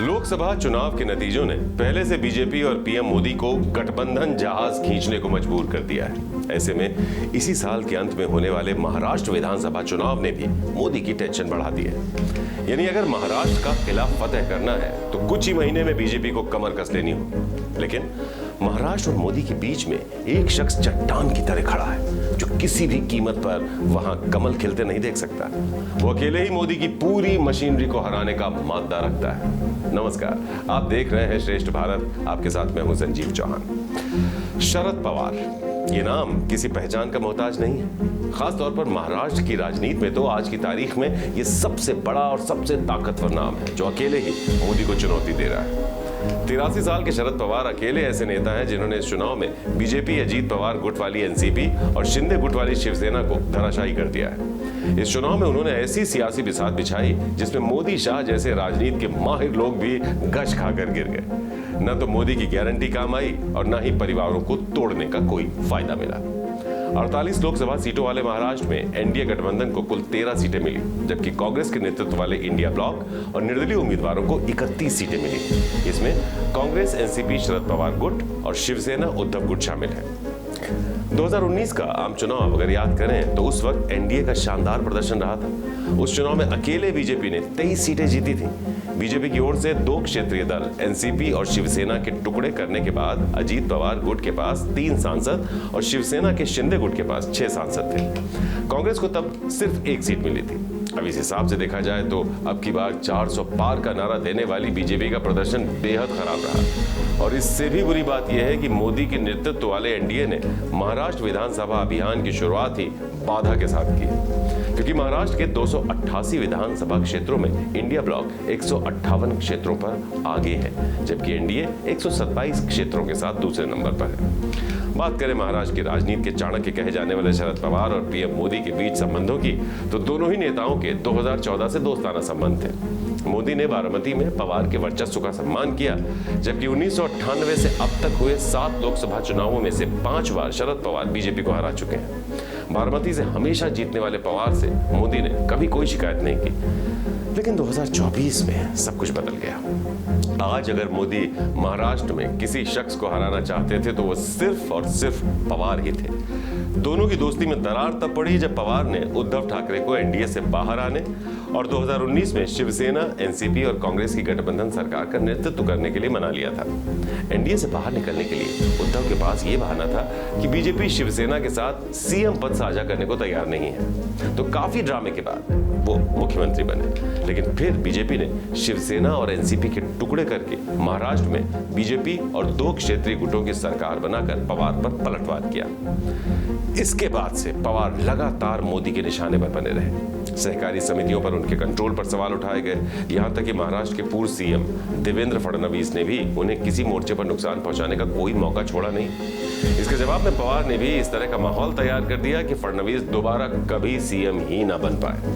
लोकसभा चुनाव के नतीजों ने पहले से बीजेपी और पीएम मोदी को गठबंधन जहाज खींचने को मजबूर कर दिया है। ऐसे में इसी साल के अंत में होने वाले महाराष्ट्र विधानसभा चुनाव ने भी मोदी की टेंशन बढ़ा दी है। यानी अगर महाराष्ट्र का खिलाफ फतेह करना है तो कुछ ही महीने में बीजेपी को कमर कस लेनी हो। लेकिन महाराष्ट्र और मोदी के बीच में एक शख्स चट्टान की तरह खड़ा है जो किसी भी कीमत पर वहां कमल खिलते नहीं देख सकता। वो अकेले ही मोदी की पूरी मशीनरी को हराने का मादा रखता है। नमस्कार, आप देख रहे हैं श्रेष्ठ भारत। आपके साथ मैं हूं संजीव चौहान। शरद पवार, ये नाम किसी पहचान का मोहताज नहीं है। खासतौर पर महाराष्ट्र की राजनीति में तो आज की तारीख में ये सबसे बड़ा और सबसे ताकतवर नाम है जो अकेले ही मोदी को चुनौती दे रहा है। 83 साल के शरद पवार अकेले ऐसे नेता हैं जिन्होंने इस चुनाव में बीजेपी, अजीत पवार गुट वाली एनसीपी और शिंदे गुट वाली शिवसेना को धराशायी कर दिया है। इस चुनाव में उन्होंने ऐसी सियासी बिसात बिछाई जिसमें मोदी शाह जैसे राजनीति के माहिर लोग भी गश खाकर गिर गए। न तो मोदी की गारंटी काम आई और न ही परिवारों को तोड़ने का कोई फायदा मिला। 48 लोकसभा सीटों वाले महाराष्ट्र में एनडीए गठबंधन को कुल 13 सीटें मिली, जबकि कांग्रेस के नेतृत्व वाले इंडिया ब्लॉक और निर्दलीय उम्मीदवारों को 31 सीटें मिली। इसमें कांग्रेस, एनसीपी, शरद पवार गुट और शिवसेना उद्धव गुट शामिल है। 2019 का आम चुनाव अगर याद करें तो उस वक्त एनडीए का शानदार प्रदर्शन रहा था। उस चुनाव में अकेले बीजेपी ने 23 सीटें जीती थी। बीजेपी की ओर से 2 क्षेत्रीय दल एनसीपी और शिवसेना के टुकड़े करने के बाद अजीत पवार गुट के पास 3 सांसद और शिवसेना के शिंदे गुट के पास 6 सांसद थे। कांग्रेस को तब सिर्फ 1 सीट मिली थी। अब इस हिसाब से देखा जाए तो अब की बार 400 पार का नारा देने वाली बीजेपी का प्रदर्शन बेहद खराब रहा। और इससे भी बुरी बात यह है कि मोदी के नेतृत्व वाले एनडीए ने महाराष्ट्र विधानसभा अभियान की शुरुआत ही बाधा के साथ की, क्योंकि महाराष्ट्र के 288 विधानसभा क्षेत्रों में इंडिया ब्लॉक 158 क्षेत्रों पर आगे है, जबकि एनडीए 127 क्षेत्रों के साथ दूसरे नंबर पर है। बात करें महाराष्ट्र की राजनीति के चाणक्य कहे जाने वाले शरद पवार और पीएम मोदी के बीच संबंधों की, तो दोनों ही नेताओं के 2014 से दोस्ताना संबंध थे। मोदी ने बारामती में पवार के वर्चस्व का सम्मान किया, जबकि 1998 से अब तक हुए 7 लोकसभा चुनावों में से 5 बार शरद पवार बीजेपी को हरा चुके हैं। बारामती से हमेशा जीतने वाले पवार से मोदी ने कभी कोई शिकायत नहीं की। लेकिन 2024 में सब कुछ बदल गया। आज अगर मोदी महाराष्ट्र में किसी शख्स को हराना चाहते थे तो वो सिर्फ और सिर्फ पवार ही थे। दोनों की दोस्ती में दरार तब पड़ी जब पवार ने उद्धव ठाकरे को एनडीए से बाहर आने और 2019 में शिवसेना, एनसीपी और कांग्रेस की गठबंधन सरकार का नेतृत्व करने के लिए मना लिया था। एनडीए से बाहर निकलने के लिए उद्धव के पास ये बहाना था कि बीजेपी शिवसेना के साथ सीएम पद साझा करने को तैयार नहीं है। तो काफी ड्रामे के बाद वो मुख्यमंत्री बने। लेकिन फिर बीजेपी ने शिवसेना और एनसीपी के टुकड़े करके महाराष्ट्र में बीजेपी और 2 क्षेत्रीय गुटों की सरकार बनाकर पवार पर पलटवार किया। इसके बाद से पवार लगातार मोदी के निशाने पर बने रहे। सहकारी समितियों पर उनके कंट्रोल पर सवाल उठाए गए, यहां तक कि महाराष्ट्र के पूर्व सीएम देवेंद्र फडणवीस ने भी उन्हें किसी मोर्चे पर नुकसान पहुंचाने का कोई मौका छोड़ा नहीं। इसके जवाब में पवार ने भी इस तरह का माहौल तैयार कर दिया कि फडणवीस दोबारा कभी सीएम ही ना बन पाए।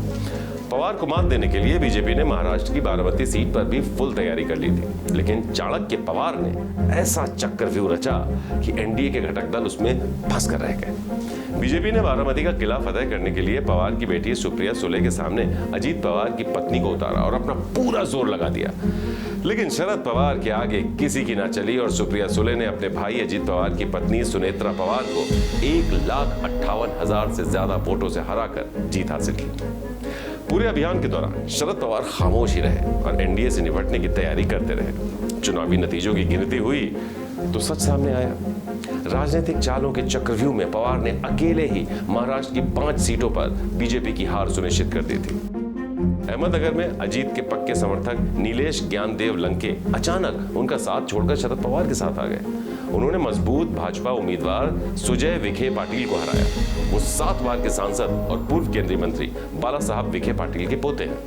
पवार को मात देने के लिए बीजेपी ने महाराष्ट्र की बारामती सीट पर भी फुल तैयारी कर ली थी। लेकिन चाणक्य पवार ने ऐसा चक्रव्यूह रचा कि एनडीए के घटक दल उसमें फंस कर रह गए। बीजेपी ने बारामती का किला फतेह करने के लिए पवार की बेटी सुप्रिया सुले के सामने अजीत पवार की पत्नी को उतारा और अपना पूरा जोर लगा दिया। लेकिन शरद पवार के आगे किसी की ना चली और सुप्रिया सुले ने अपने भाई अजीत पवार की पत्नी सुनेत्रा पवार को 1,58,000 से ज्यादा वोटों से हराकर जीत हासिल की। पूरे अभियान के दौरान शरद पवार खामोश ही रहे और एनडीए से निपटने की तैयारी करते रहे। चुनावी नतीजों की गिनती हुई तो सच सामने आया। राजनीतिक चालों के चक्रव्यूह में पवार ने अकेले ही महाराष्ट्र की 5 सीटों पर बीजेपी की हार सुनिश्चित कर दी थी। अहमदनगर में अजीत के पक्के समर्थक नीलेश ज्ञानदेव लंके अचानक उनका साथ छोड़कर शरद पवार के साथ आ गए। उन्होंने मजबूत भाजपा उम्मीदवार सुजय विखे पाटिल को हराया। वो 7 बार के सांसद और पूर्व केंद्रीय मंत्री बाला साहब विखे पाटिल के पोते हैं।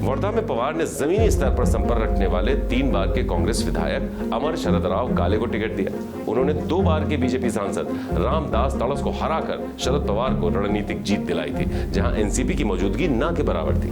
वर्धा में पवार ने जमीनी स्तर पर संपर्क रखने वाले 3 बार के कांग्रेस विधायक अमर शरद राव काले को टिकट दिया। उन्होंने 2 बार के बीजेपी सांसद रामदास तड़स को हराकर शरद पवार को रणनीतिक जीत दिलाई थी, जहां एनसीपी की मौजूदगी ना के बराबर थी।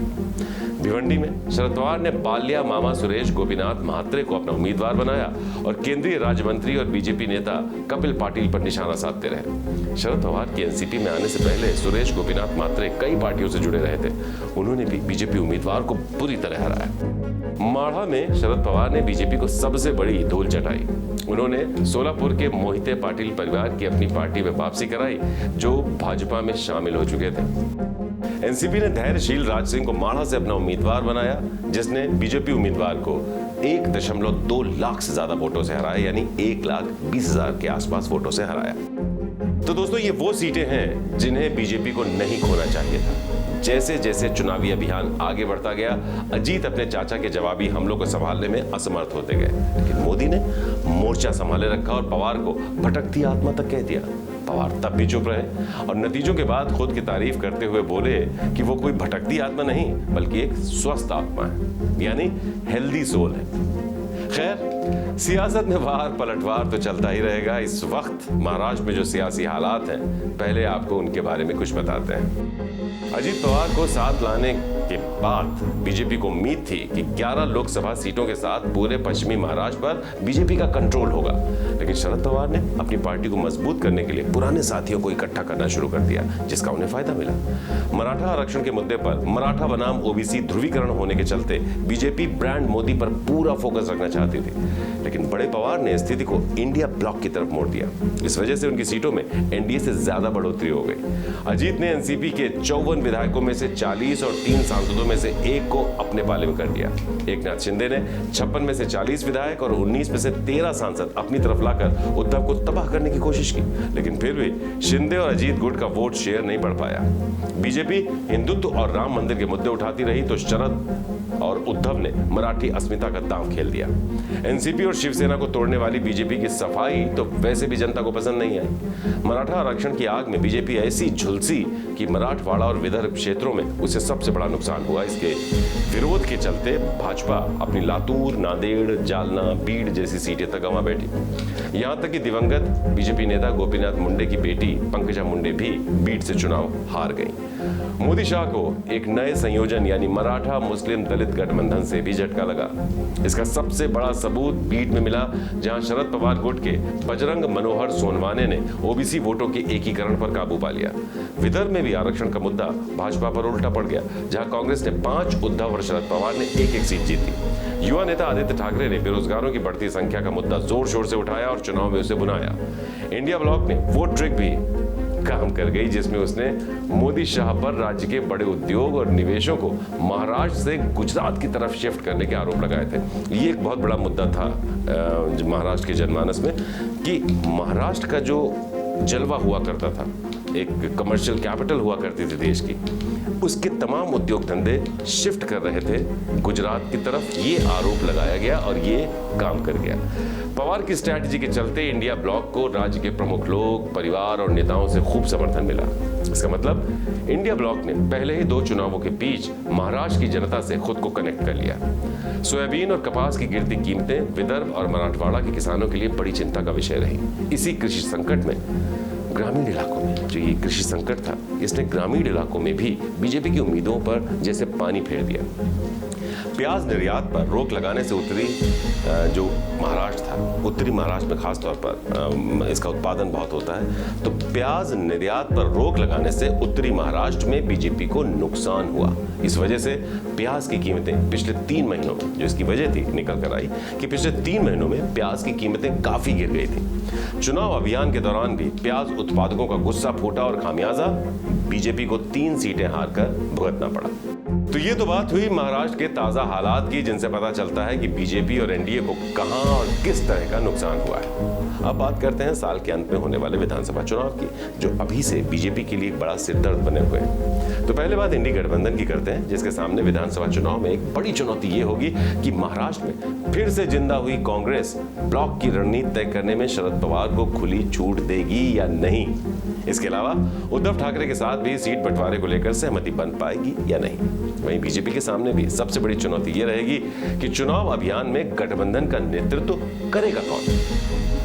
भिवंडी में शरद पवार ने बाल्या मामा सुरेश गोपीनाथ महात्रे को अपना उम्मीदवार बनाया और केंद्रीय राज्य मंत्री और बीजेपी नेता कपिल पाटिल पर निशाना साधते रहे। शरद पवार के एनसीपी में आने से पहले सुरेश गोपीनाथ महात्रे कई पार्टियों से जुड़े रहे थे। उन्होंने भी बीजेपी उम्मीदवार को बुरी तरह हराया। माढ़ा में शरद पवार ने बीजेपी को सबसे बड़ी धूल चटाई। उन्होंने सोलापुर के मोहिते पाटिल परिवार की अपनी पार्टी में वापसी कराई, जो भाजपा में शामिल हो चुके थे। एनसीपी ने धैर्यशील राज सिंह को माढ़ा से अपना उम्मीदवार बनाया, जिसने बीजेपी उम्मीदवार को 1.2 लाख से ज्यादा वोटों से हराया, यानी 1,20,000 के आसपास वोटों से हराया। तो दोस्तों, ये वो सीटें हैं जिन्हें बीजेपी को नहीं खोना चाहिए था। जैसे जैसे चुनावी अभियान आगे बढ़ता गया, अजीत अपने चाचा के जवाबी हमलों को संभालने में असमर्थ होते गए, लेकिन मोदी ने मोर्चा संभाले रखा और पवार को भटकती आत्मा तक कह दिया। पवार तब भी चुप रहे और नतीजों के बाद खुद की तारीफ करते हुए बोले कि वो कोई भटकती आत्मा नहीं, बल्कि एक स्वस्थ आत्मा है, यानी हेल्दी सोल है। खैर, सियासत में वार पलटवार तो चलता ही रहेगा। इस वक्त महाराष्ट्र में जो सियासी हालात हैं, पहले आपको उनके बारे में कुछ बताते हैं। अजीत पवार को साथ लाने के बाद बीजेपी को उम्मीद थी कि 11 लोकसभा सीटों के साथ पूरे पश्चिमी महाराष्ट्र पर बीजेपी का कंट्रोल होगा, लेकिन शरद पवार ने अपनी पार्टी को मजबूत करने के लिए पुराने साथियों को इकट्ठा करना शुरू कर दिया, जिसका उन्हें फायदा मिला। मराठा आरक्षण के मुद्दे पर मराठा बनाम ओबीसी ध्रुवीकरण होने के चलते बीजेपी ब्रांड मोदी पर पूरा फोकस रखना चाहती थी, लेकिन बड़े पवार ने स्थिति को इंडिया ब्लॉक की तरफ मोड़ दिया। इस वजह से उनकी सीटों में एनडीए से ज्यादा बढ़ोतरी हो गई। अजीत ने एनसीपी के 54 विधायकों में से 40 और 3 सांसदों में से एक को अपने पाले में कर दिया। एकनाथ शिंदे ने 56 में से 40 विधायक और 19 में से 13 सांसद अपनी तरफ लाकर उद्धव को तबाह करने की कोशिश की, लेकिन फिर भी शिंदे और अजीत गुट का वोट शेयर नहीं बढ़ पाया। बीजेपी हिंदुत्व और राम मंदिर के मुद्दे उठाती रही तो शरद और उद्धव ने मराठी अस्मिता का दांव खेल दिया। एनसीपी और शिवसेना को तोड़ने वाली बीजेपी की सफाई तो वैसे भी जनता को पसंद नहीं आई। मराठा आरक्षण की आग में बीजेपी ऐसी झुलसी कि मराठवाड़ा और विदर्भ क्षेत्रों में उसे सबसे बड़ा नुकसान हुआ। इसके विरोध के चलते भाजपा अपनी लातूर, नांदेड़, जालना, बीड़ जैसी सीटें तक गंवा बैठी। यहां तक कि दिवंगत बीजेपी नेता गोपीनाथ मुंडे की बेटी पंकजा मुंडे भी बीड़ से चुनाव हार गई। मोदी शाह को एक नए संयोजन यानी मराठा मुस्लिम दलित गठबंधन से भी झटका लगा। इसका सबसे बड़ा सबूत बीड में मिला, जहां शरद पवार गुट के बजरंग मनोहर सोनवाने ने ओबीसी वोटों के एकीकरण पर काबू पा लिया। विदर्भ में भी आरक्षण का मुद्दा भाजपा पर उल्टा पड़ गया, जहां कांग्रेस ने 5, उद्धव और शरद पवार ने एक सीट जीती। युवा नेता आदित्य ठाकरे ने बेरोजगारों की बढ़ती संख्या का मुद्दा जोर शोर से उठाया और चुनाव में उसे बुलाया। इंडिया ब्लॉक ने वो ट्रिक भी काम कर गई जिसमें उसने मोदी शाह पर राज्य के बड़े उद्योग और निवेशों को महाराष्ट्र से गुजरात की तरफ शिफ्ट करने के आरोप लगाए थे। ये एक बहुत बड़ा मुद्दा था महाराष्ट्र के जनमानस में कि महाराष्ट्र का जो जलवा हुआ करता था, एक कमर्शियल कैपिटल हुआ करती थी देश की, उसके तमाम उद्योग धंधे शिफ्ट कर रहे थे गुजरात की तरफ। ये आरोप लगाया गया और ये काम कर गया। पवार की स्ट्रैटेजी के चलते इंडिया ब्लॉक को राज्य के प्रमुख लोग, परिवार और नेताओं से खूब समर्थन मिला। इसका मतलब इंडिया ब्लॉक ने पहले ही 2 चुनावों के बीच महाराष्ट्र की जनता से खुद को कनेक्ट कर लिया। सोयाबीन और कपास की गिरती कीमतें विदर्भ और मराठवाड़ा के किसानों के लिए बड़ी चिंता का विषय रही। इसी कृषि संकट में ग्रामीण इलाकों में जो ये कृषि संकट था, इसने ग्रामीण इलाकों में भी बीजेपी की उम्मीदों पर जैसे पानी फेर दिया। प्याज निर्यात पर रोक लगाने से उत्तरी जो महाराष्ट्र था, उत्तरी महाराष्ट्र में खास तौर पर इसका उत्पादन बहुत होता है, तो प्याज निर्यात पर रोक लगाने से उत्तरी महाराष्ट्र में बीजेपी को नुकसान हुआ। इस वजह से प्याज की कीमतें पिछले 3 महीनों में, जो इसकी वजह थी निकल कर आई कि पिछले 3 महीनों में प्याज की कीमतें काफी गिर गई थी। चुनाव अभियान के दौरान भी प्याज उत्पादकों का गुस्सा फूटा और खामियाजा बीजेपी को 3 सीटें हारकर भुगतना पड़ा। तो ये तो बात हुई महाराष्ट्र के ताजा हालात की, जिनसे पता चलता है कि बीजेपी और एनडीए को कहां और किस तरह का नुकसान हुआ है। अब बात करते हैं साल के अंत में होने वाले विधानसभा चुनाव की, जो अभी से बीजेपी के लिए एक बड़ा सिरदर्द बने हुए हैं। तो पहले बात इंडी गठबंधन की करते हैं, जिसके सामने विधानसभा चुनाव में एक बड़ी चुनौती ये होगी कि महाराष्ट्र में फिर से जिंदा हुई कांग्रेस ब्लॉक की रणनीति तय करने में शरद पवार को खुली छूट देगी या नहीं। इसके अलावा उद्धव ठाकरे के साथ भी सीट बंटवारे को लेकर सहमति बन पाएगी या नहीं। वहीं बीजेपी के सामने भी सबसे बड़ी चुनौती यह रहेगी कि चुनाव अभियान में गठबंधन का नेतृत्व करेगा कौन।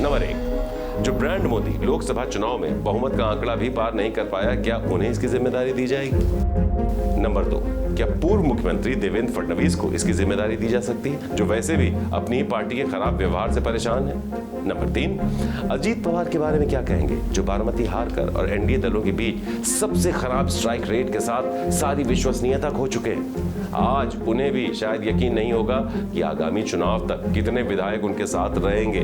नंबर 1, जो ब्रांड मोदी लोकसभा चुनाव में बहुमत का आंकड़ा भी पार नहीं कर पाया, क्या उन्हें इसकी जिम्मेदारी दी जाएगी? नंबर 2, क्या पूर्व मुख्यमंत्री देवेंद्र फडणवीस को इसकी जिम्मेदारी दी जा सकती है, जो वैसे भी अपनी ही पार्टी के खराब व्यवहार से परेशान है? नंबर 3, अजीत पवार के बारे में क्या कहेंगे, जो बारामती हारकर और एनडीए दलों के बीच सबसे खराब स्ट्राइक रेट के साथ सारी विश्वसनीयता खो चुके हैं? आज उन्हें भी शायद यकीन नहीं होगा कि आगामी चुनाव तक कितने विधायक उनके साथ रहेंगे।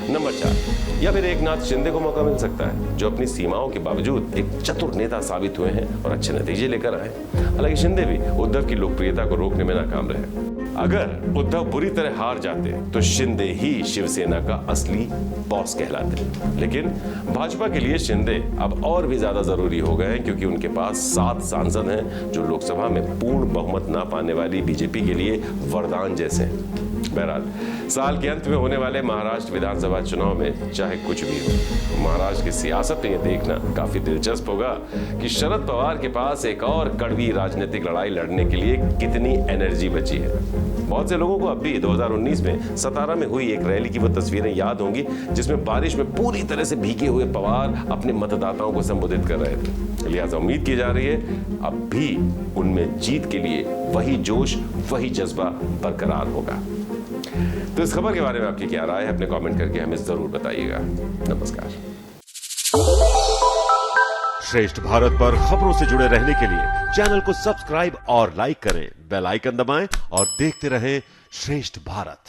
नंबर 4, या फिर एकनाथ शिंदे को मौका मिल सकता है, जो अपनी सीमाओं के बावजूद एक चतुर नेता साबित हुए हैं और अच्छे नतीजे लेकर आए। हालांकि शिंदे भी उद्धव की लोकप्रियता को रोकने में नाकाम रहे। अगर उद्धव बुरी तरह हार जाते तो शिंदे ही शिवसेना का असली बॉस कहलाते। लेकिन भाजपा के लिए शिंदे अब और भी ज्यादा जरूरी हो गए हैं, क्योंकि उनके पास 7 सांसद हैं, जो लोकसभा में पूर्ण बहुमत ना पाने वाली बीजेपी के लिए वरदान जैसे हैं। बहरहाल, साल के अंत में होने वाले महाराष्ट्र विधानसभा चुनाव में चाहे कुछ भी हो, महाराष्ट्र की सियासत में यह देखना काफी दिलचस्प होगा कि शरद पवार के पास एक और कड़वी राजनीतिक लड़ाई लड़ने के लिए कितनी एनर्जी बची है। बहुत से लोगों को अब भी 2019 में सतारा में हुई एक रैली की वो तस्वीरें याद होंगी, जिसमें बारिश में पूरी तरह से भीगे हुए पवार अपने मतदाताओं को संबोधित कर रहे थे। लिहाजा उम्मीद की जा रही है अब भी उनमें जीत के लिए वही जोश, वही जज्बा बरकरार होगा। तो इस खबर के बारे में आपकी क्या राय है, अपने कमेंट करके हमें जरूर बताइएगा। नमस्कार। श्रेष्ठ भारत पर खबरों से जुड़े रहने के लिए चैनल को सब्सक्राइब और लाइक करें, बेल आइकन दबाएं और देखते रहें श्रेष्ठ भारत।